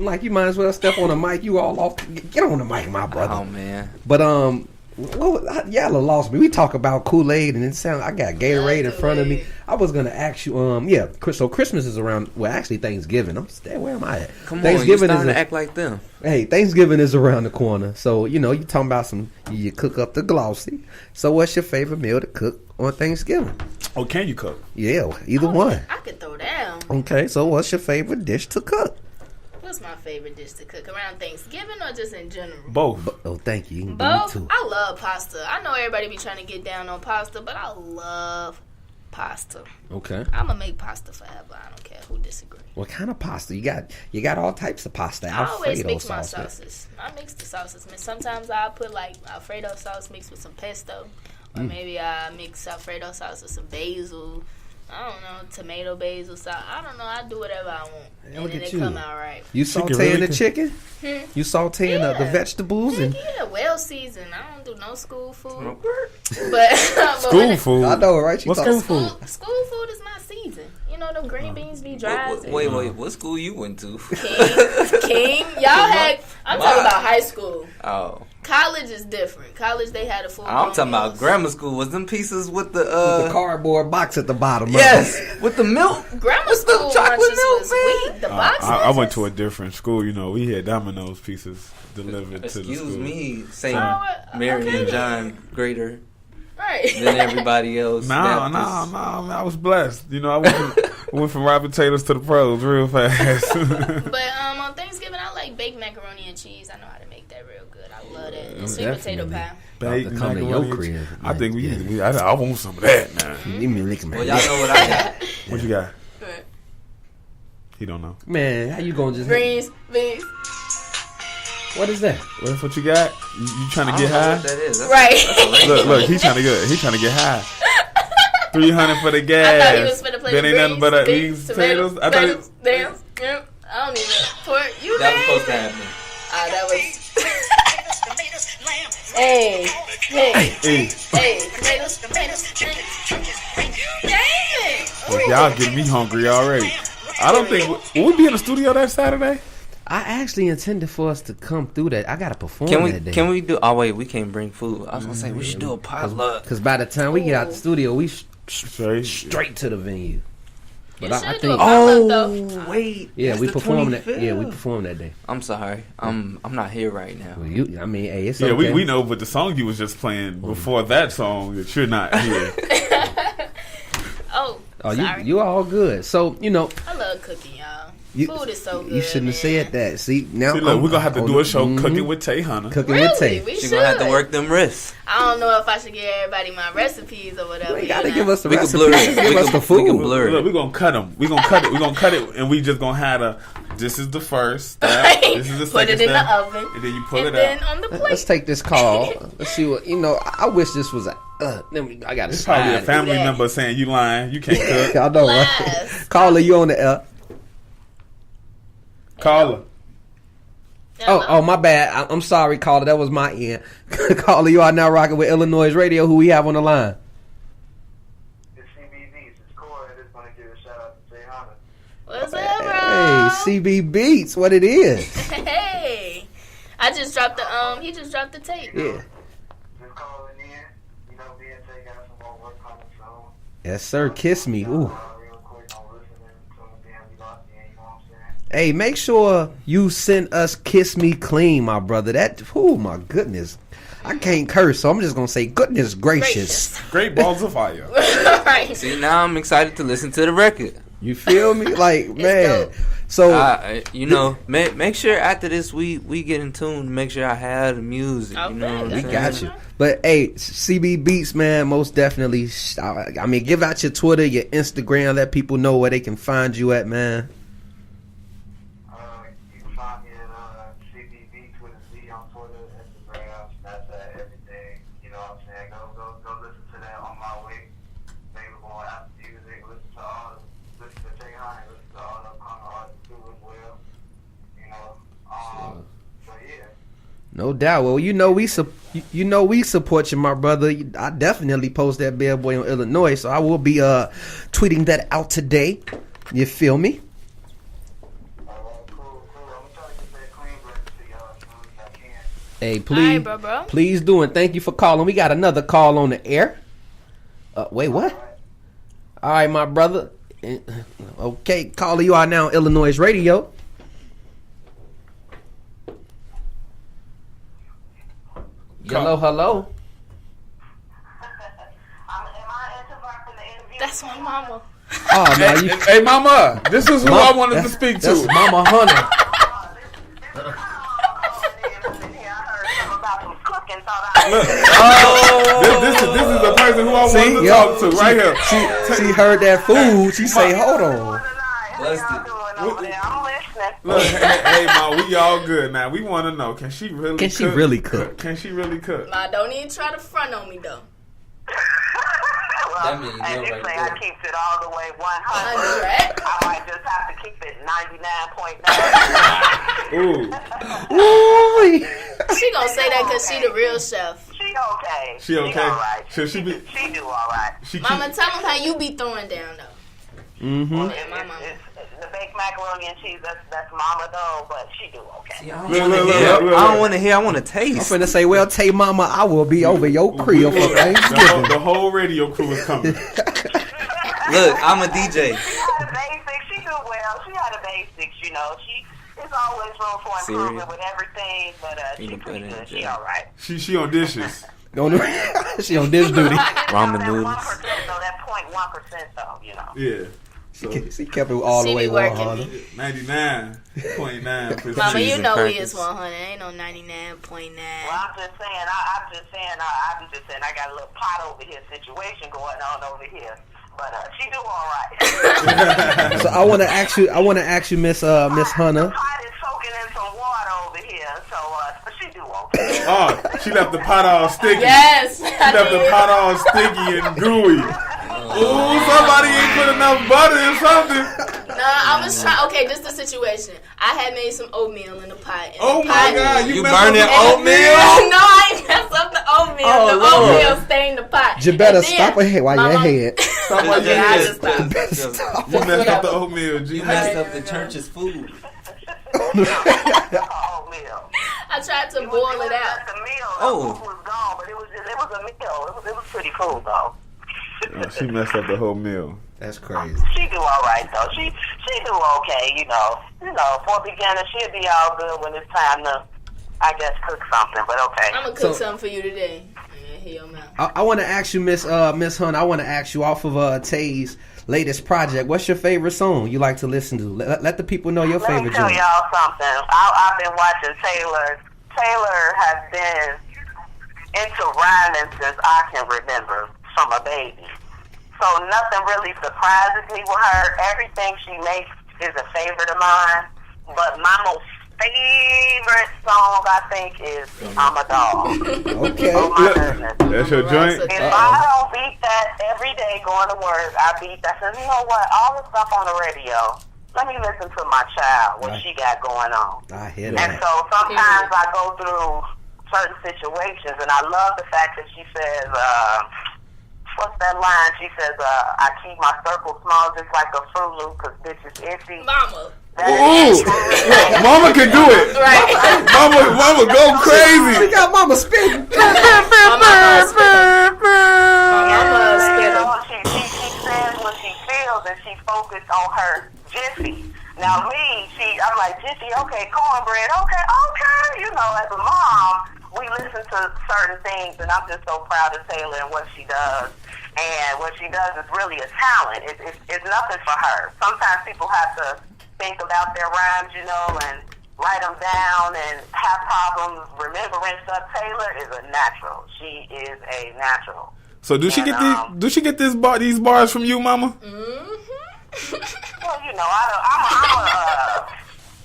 like, you might as well step on the mic. You all off. Get on the mic, my brother. Oh man. But y'all lost me. We talk about Kool-Aid and it sounds. I got Gatorade in front of me. I was gonna ask you. So Christmas is around. Well, actually Thanksgiving. Where am I at? Come Thanksgiving on, you starting to act like them. Hey, Thanksgiving is around the corner. So you talking about you cook up the Glossy. So what's your favorite meal to cook on Thanksgiving? Oh, can you cook? Yeah, either one. I could throw down. Okay, so what's your favorite dish to cook? What's my favorite dish to cook around Thanksgiving or just in general? Both. Thank you. Both. I love pasta. I know everybody be trying to get down on pasta, but I love pasta. Okay. I'm gonna make pasta forever. I don't care who disagree. What kind of pasta? You got all types of pasta. I always mix my sauce. sauces. I mix the sauces. I mean, sometimes I put like Alfredo sauce mixed with some pesto, or maybe I mix Alfredo sauce with some basil. I don't know, tomato, basil sauce. I don't know. I do whatever I want, and then it come out right. You sauteing the chicken? You sauteing the vegetables and well seasoned. I don't do no school food. But school food. I know, right? What's school food? School food is my season. You know, them green beans be dry. Wait, what school you went to? King. Y'all had. I'm talking about high school. Oh. College is different. College, they had a full. I'm talking about grammar school. Was them pieces with the cardboard box at the bottom? Yes, with the milk. Grammar school chocolate milk, was weak. The box. I went to a different school. We had Domino's pieces delivered to the school. Excuse me, St. Mary and John Greater. Right. Than everybody else. No, I was blessed. I went from Robert Taylor's to the pros real fast. But on Thanksgiving, I like baked macaroni and cheese. I know how to make that real good. I love that. And sweet potato pie. Baked macaroni. I think I want some of that now. Well, y'all know what I got. What you got? He don't know. Man, how you gonna just... Beans. What is that? That's what you got? You trying to get I high? don't know what that is. Right. Look, he's trying to get high. 300 for the gas. I thought he was finna play That the ain't nothing but beans, potatoes. I thought tomatoes, damn. I don't even pork. You That was there? supposed to happen. That was. Hey. Tomatoes. Dang. Look, y'all getting me hungry already. I don't think will we be in the studio that Saturday. I actually intended for us to come through that. I gotta perform that day. Can we do? Oh wait, we can't bring food. I was gonna say we should do a potluck. Because by the time we get out the studio, we Straight. straight to the venue. But I should do a think, potluck, though. Wait, yeah, that's we the performed that. 25th. Yeah, we performed that day. I'm sorry, I'm not here right now. Well, I mean, hey, it's Yeah, okay. we know, but the song you was just playing before that song that you're not here. Oh, sorry. you all good. So I love cooking, y'all. Food is so good. You shouldn't have said that. See, now See, look, we're gonna have to do a show cooking with Cooking Taehunna. with Really? Tay. We She should. gonna have to work them wrists. I don't know if I should give everybody my recipes or whatever. You gotta know? give us the We can recipe. blur it. Give us the food. We can blur Look, it. we're gonna cut them. We're gonna cut it. We're gonna cut it, and we just gonna have this is the first step. This is the Put second it in the step, oven. and then you pull And it then out. on the plate. Let's take this call. Let's see what I wish this was a. I got to It's probably a slide. family that. member saying you lying. You can't cook. I know, right? Lies. Caller, you on the air? Call her. Oh, my bad. I'm sorry, caller. That was my end. Caller, you are now rocking with iLLANOiZE Radio. Who we have on the line? It's CBVs. It's Corey. I just want to give a shout out to Taehunna. What's up, bro? Hey, CB Beats. What it is? Hey. I just dropped the he just dropped the tape. Yeah. Just calling in. Being Tay got some more work coming soon. Yes, sir. Kiss me. Ooh. Real quick on listening to them damn Glossy, you know what I'm saying? Hey, make sure you send us "Kiss Me Clean," my brother. My goodness. I can't curse, so I'm just gonna say, goodness gracious. Great balls of fire. Right. See, now I'm excited to listen to the record. You feel me? Like, man. dope. So, Make sure after this we get in tune. Make sure I have the music. Okay, You know what I'm we saying? got you. But hey, CB Beats, man, most definitely. I mean, give out your Twitter, your Instagram, let people know where they can find you at, man. You can find me at CBV, Twitter Z on Twitter, Instagram, Snapchat, everything. You know what I'm saying? Go listen to that on my way. Available on Apple Music. Listen to Taehunna, listen to all the upcoming artists too as well. So yeah. No doubt. Well, you know we support you, my brother. I definitely post that bad boy on iLLANOiZE, so I will be tweeting that out today. You feel me? Cool. I'm gonna try to get that clean version to y'all as soon as I can. Hey, please, All right, bro. please do, and thank you for calling. We got another call on the air. Wait, what? All right, my brother. Okay, caller, you are now on iLLANOiZE Radio. Hello. That's my mama. Oh no, you. Hey, mama, this is who I wanted to speak That's to. Mama Hunter. This is the person who I wanted to talk to right here. She heard that food. She say, "Hold on." Look, hey, ma, we all good now. We want to know, can she really cook? Can she really cook? Can she really cook? Nah, don't even try to front on me though. That means you're right I there. keep it all the way 100. Right? I might just have to keep it 99.9. Ooh. She gonna say that because she the real chef. She okay. She okay? all right. Should she be? She do all right. She Mama, tell them how you be throwing down though. Mm-hmm. Well, my mama. the baked macaroni and cheese, that's mama though, but she do okay. See, I don't Look, wanna look, hear. look. I don't want to hear. I want to I'm taste. finna say, well, Tay Mama, I will be over your crib for Thanksgiving. the whole radio crew is coming. Look, I'm a DJ. She had the basics. She do well. She had the basics. There's always room for improvement with everything, but she pretty good. She all right. She on dishes. She on dish duty. Ramen that noodles. 1% though, that 0.1% though, Yeah. So She kept it all the She way be working 100. me. 99.9%. Mama, you and know we crackers. is 100. Ain't no 99.9. Well, I'm just saying, I got a little pot over here situation going on over here. but she do all right. So I want to ask you, Miss Hunna. The pot is soaking in some water over here, so but she do okay. Oh, she left the pot all sticky. Yes. She left the pot all sticky and gooey. Ooh, somebody ain't put enough butter in something. No, I was trying. Okay, this is the situation. I had made some oatmeal in the pot. And Oh the my pot, God, you burning messed up oatmeal? No, I ain't messed up the oatmeal. Oh, the Lord. oatmeal stained the pot. You better And then stop ahead while my you're mom- ahead. Stop while you're Yeah, I ahead. just stopped. You messed up the oatmeal, G. You messed up the church's food. Oatmeal. I tried to boil it out. The meal. Oh. The food was gone, but it was a meal. It was pretty cool though. Oh, she messed up the whole meal. That's crazy. She do all right though. She do okay. You know, for a beginner, she'll be all good when it's time to, I guess, cook something. But okay. I'm gonna cook something for you today. Yeah, here your mouth. I want to ask you, Miss Hunt. I want to ask you off of Tay's latest project. What's your favorite song you like to listen to? Let the people know your favorite Let me tell joint. y'all something. I've been watching Taelour. Taelour has been into rhyming since I can remember, from a baby. So nothing really surprises me with her. Everything she makes is a favorite of mine. But my most favorite song, I think, is I'm a Dog. Okay. Oh my goodness. That's your joint? If I don't beat that every day going to work, I beat that. So you know what? All the stuff on the radio, let me listen to my child, what she got going on. I hear And that. so sometimes I go through certain situations, and I love the fact that she says, what's that line? She says, I keep my circle small just like a Fruit Loop because bitch is itchy. Mama. Ooh, Mama can do it. Right. Mama go crazy. We got Mama spitting. Mama scared of. She says what she feels, and she focused on her Jiffy. Now me, I'm like, Jiffy, okay, cornbread, okay. You know, as a mom, we listen to certain things, and I'm just so proud of Taelour and what she does. And what she does is really a talent. It's nothing for her. Sometimes people have to think about their rhymes, you know, and write them down and have problems remembering stuff. Taelour is a natural. She is a natural. So do she get these bars from you, Mama? Well, you know, I'm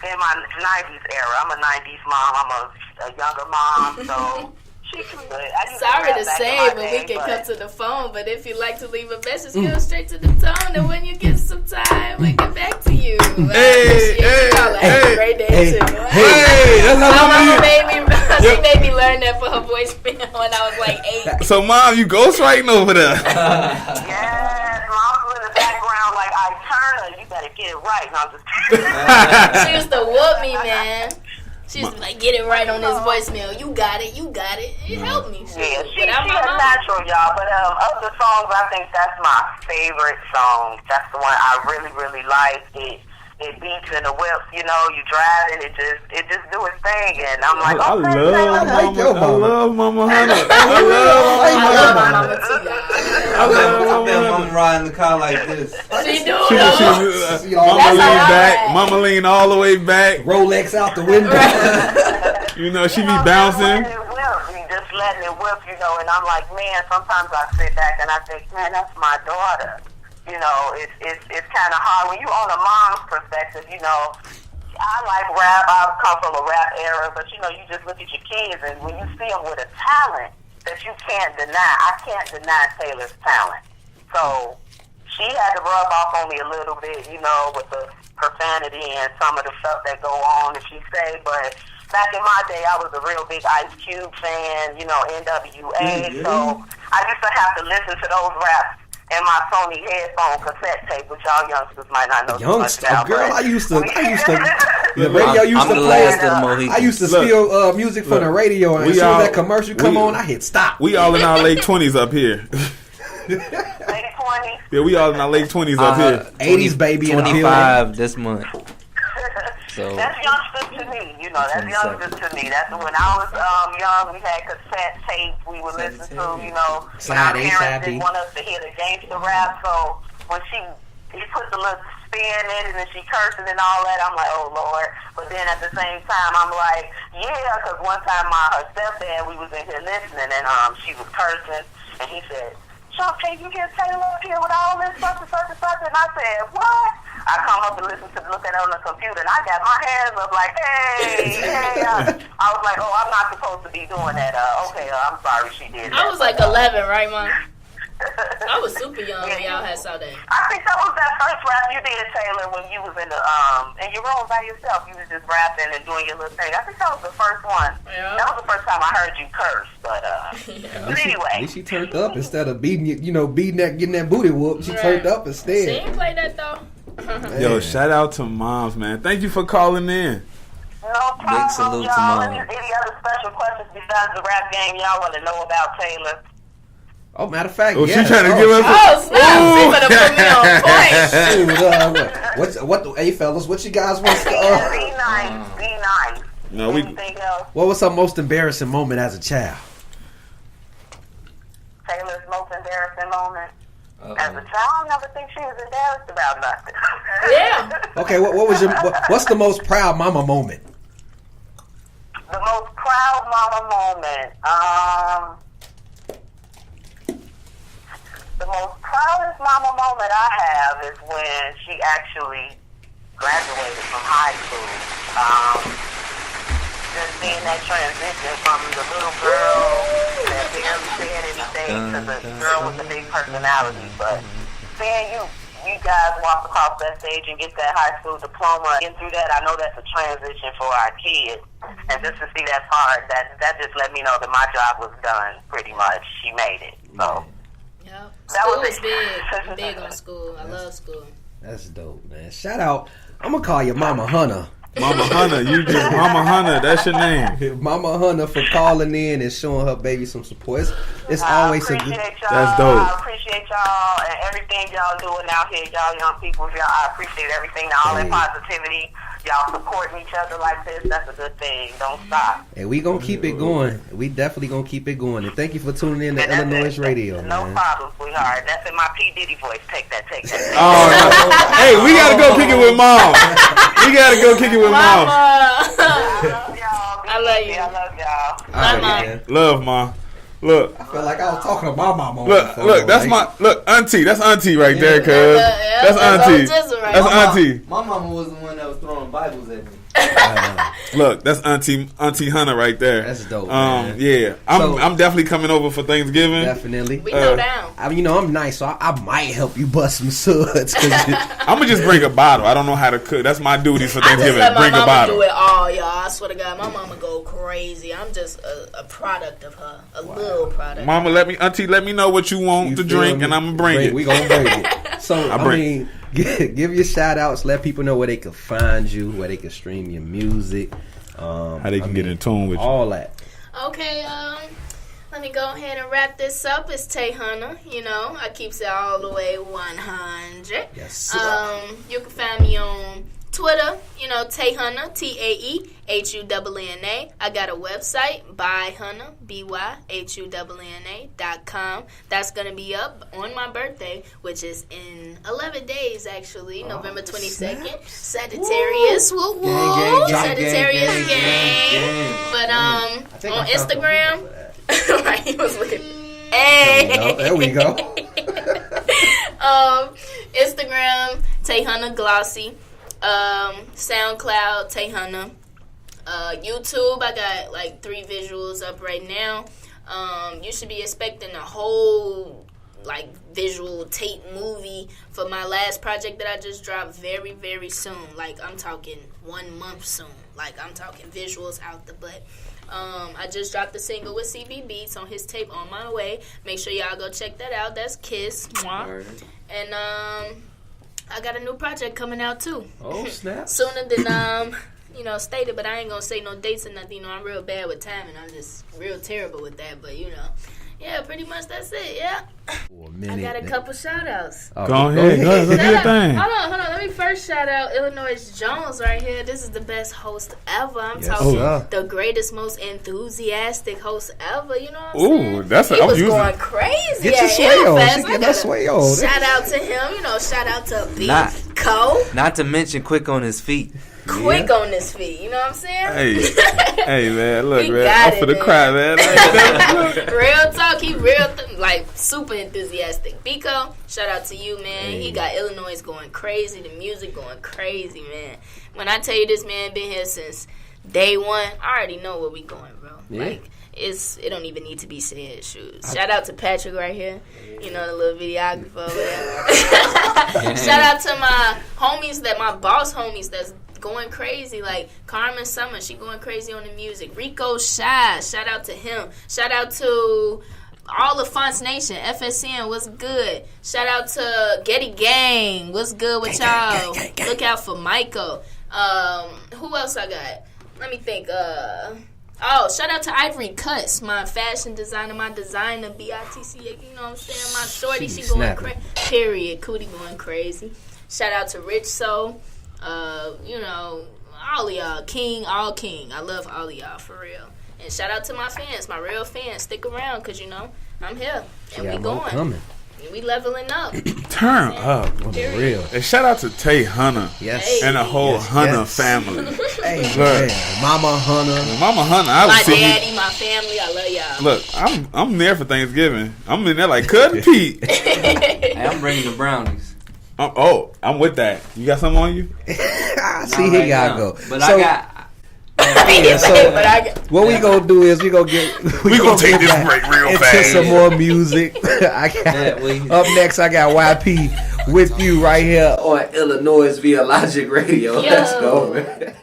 in my 90s era. I'm a 90s mom. I'm a younger mom, so she can do it. Sorry to say, but we can come to the phone. But if you'd like to leave a message, go straight to the tone. And when you get some time, we get back to you. Hey, Great day, too. That's My how mama Mama she made me learn that for her voicemail when I was like 8. So, Mom, you ghostwriting over there. Yes, mom's in the background like iLLANOiZE. You better get it right. No, I'm just kidding. She used to whoop me, man. She used to be like, get it right on this voicemail. You got it. It helped me. Yeah, she's Without a my mom. natural, y'all. But of the songs, I think that's my favorite song. That's the one I really, really like. It beats in the whip, you know, you drive it, it just do its thing, and I'm like, I love Mama Hunna. I love my mama too, y'all. I bet Mama riding the car like this. She do. Mama lean all the way back. Rolex out the window. You know, she be bouncing. Just letting it whip, you know, and I'm like, man, sometimes I sit back and I think, man, that's my daughter. You know, it's kind of hard when you on a mom's perspective. You know, I like rap. I come from a rap era, but you know, you just look at your kids, and when you see them with a talent that you can't deny, I can't deny Taylor's talent. So she had to rub off on me a little bit, you know, with the profanity and some of the stuff that go on that she say. But back in my day, I was a real big Ice Cube fan, you know, NWA. So I used to have to listen to those raps and my Sony headphone cassette tape, which y'all youngsters might not know too much about. Girl, I used to. The radio I'm used to the play. last of the Mohicans. I used to steal music from the radio, and as soon as that commercial come on, I hit stop. We all in our late 20s up here. Late 20s. Yeah, we all in our late 20s up here. 80s baby in the building. 25 this month. So That's youngsters to me, you know. That's youngsters to me. That's when I was young. We had cassette tapes we would listen to, you know. Side Our A, parents side B. didn't want us to hear the gangster rap, so when he put the little spin in it and she cursing and all that, I'm like, oh Lord. But then at the same time, I'm like, yeah, because one time her stepdad, we was in here listening, and she was cursing, and he said, Sean, can you get Taelour up here with all this such and such and such? And I said, what? I come up and look at it on the computer, and I got my hands up like, hey. I was like, oh, I'm not supposed to be doing that. Okay, I'm sorry she did that. I was like 11, right, Mom? I was super young when y'all had saw that. I think that was that first rap you did, Taelour, when you was in your room by yourself. You was just rapping and doing your little thing. I think that was the first one. Yeah. That was the first time I heard you curse. But but anyway, at least she turned up instead of beating that, getting that booty whoop. She turned up instead. She didn't play that though. Yo, shout out to moms, man. Thank you for calling in. No problem, Big salute to y'all. Mom. Any other special questions besides the rap game y'all want to know about Taelour? Oh, matter of fact, Oh, yeah. she trying to give us. Oh, snap. She better put me on point. Hey, fellas, what you guys want to? Be nice. Be nice. No, Anything else? What was her most embarrassing moment as a child? Taylor's most embarrassing moment. As a child, I never think she was embarrassed about nothing. Yeah. Okay, what's the most proud mama moment? The most proud mama moment. The most proudest mama moment I have is when she actually graduated from high school. Just seeing that transition from the little girl that barely said anything to the girl with the big personality. But seeing you guys walk across that stage and get that high school diploma, and through that, I know that's a transition for our kids. And just to see that part, that just let me know that my job was done pretty much. She made it. So. Yep. That School was is it. big on school. I love school. That's dope, man. Shout out. I'm gonna call you Mama Hunter. Mama Hunter, Mama Hunter, that's your name. Mama Hunter for calling in and showing her baby some support. It's always a good. That's dope. I appreciate y'all and everything y'all doing out here, y'all young people. I appreciate everything, all that positivity. Y'all supporting each other like this. That's a good thing. Don't stop. And we gonna keep it going. We definitely gonna keep it going. And thank you for tuning in to iLLANOiZE Radio, no man. problem, sweetheart. That's in my P. Diddy voice. Take that. Oh, no. Hey, we gotta go kick it with Mom. We gotta go kick it with Mom. I love y'all. I love you. I love y'all. Bye, Mom. Love, Mom. Look. I feel like I was talking to my mama. Look, that's auntie. That's auntie right there, cuz. That's auntie. That's auntie. My mama was the one that was throwing Bibles at me. Look, that's Auntie Hunter right there. That's dope, man. Yeah, I'm definitely coming over for Thanksgiving. Definitely. We go down. I'm nice, so I might help you bust some suds. I'm gonna just bring a bottle. I don't know how to cook. That's my duty for I just Thanksgiving. let my Bring a mama bottle. do it all, y'all. I swear to God, my mama go crazy. I'm just a product of her, little product. Mama, Auntie, let me know what you want to drink, and I'm gonna bring it. We gonna bring it. So give your shout outs. Let people know where they can find you, where they can stream your music, how they can get in tune with you. All that. Okay, let me go ahead and wrap this up. It's Taehunna. I keeps it all the way 100. Yes, sir. You can find me on Twitter, Taehunna, TAEHUNNA. I got a website, ByHunna, ByHUNNA.com. That's going to be up on my birthday, which is in 11 days, actually, November 22nd. Sagittarius, woo woo. Sagittarius gang. But on Instagram, he was looking. Hey. There we go. Instagram, Taehunna Glossy. SoundCloud, Taehunna. YouTube, I got like 3 visuals up right now. You should be expecting a whole visual tape movie for my last project that I just dropped very, very soon. I'm talking 1 month soon. I'm talking visuals out the butt. I just dropped the single with CB Beats on his tape On My Way. Make sure y'all go check that out. That's Kiss. Mwah. And I got a new project coming out too. Oh, snap. Sooner than stated, but I ain't gonna say no dates or nothing. I'm real bad with timing. I'm just real terrible with that. But yeah, pretty much that's it. Yeah. I got a couple shout outs. Go ahead. Go do your thing. Hold on. Let me first shout out iLLANOiZE Jones right here. This is the best host ever. I'm talking the greatest, most enthusiastic host ever. You know what I'm saying? Ooh, that's he was going crazy. Get your sway on. Get that sway on. Shout out to him. Shout out to Beat Co. Not to mention quick on his feet. Quick on his feet, you know what I'm saying? Hey man, look, we man, I'm for the cry, man. Real talk. talk. He real, like, super enthusiastic. Biko, shout out to you, man. He got iLLANOiZE going crazy. The music going crazy, man. When I tell you this man been here since day one, I already know where we going, bro. Yeah. Like, it don't even need to be said. Shoot. Shout out to Patrick right here. You know, the little videographer over there. Shout out to my homies, my boss homies that's going crazy. Like Carmen Summer, she going crazy on the music. Rico Shy, shout out to him. Shout out to all of Fonts Nation. FSN, what's good? Shout out to Getty Gang, what's good with y'all? Look out for Michael. Who else I got? Let me think. Shout out to Ivory Cuts, my fashion designer, my designer, BITC. You know what I'm saying? My shorty, she going crazy. Period. Cootie going crazy. Shout out to Rich Soul. You know, all of y'all. King, all king. I love all of y'all, for real. And shout out to my fans, my real fans. Stick around, because, you know, I'm here. And we going. Coming. And we leveling up. Turn up. Real. And shout out to Taehunna. Yes. And the whole Hunna family. Hey, look. Mama Hunna. Mama Hunna. I my was daddy, my family. I love y'all. Look, I'm there for Thanksgiving. I'm in there like Cousin Pete. Hey, I'm bringing the brownies. I'm with that. You got something on you? See, here y'all go. But so, I got. What we gonna do is we gonna take this break real fast. Some more music. Up next, I got YP with you right here on iLLANOiZE via Logic Radio. Let's go, man.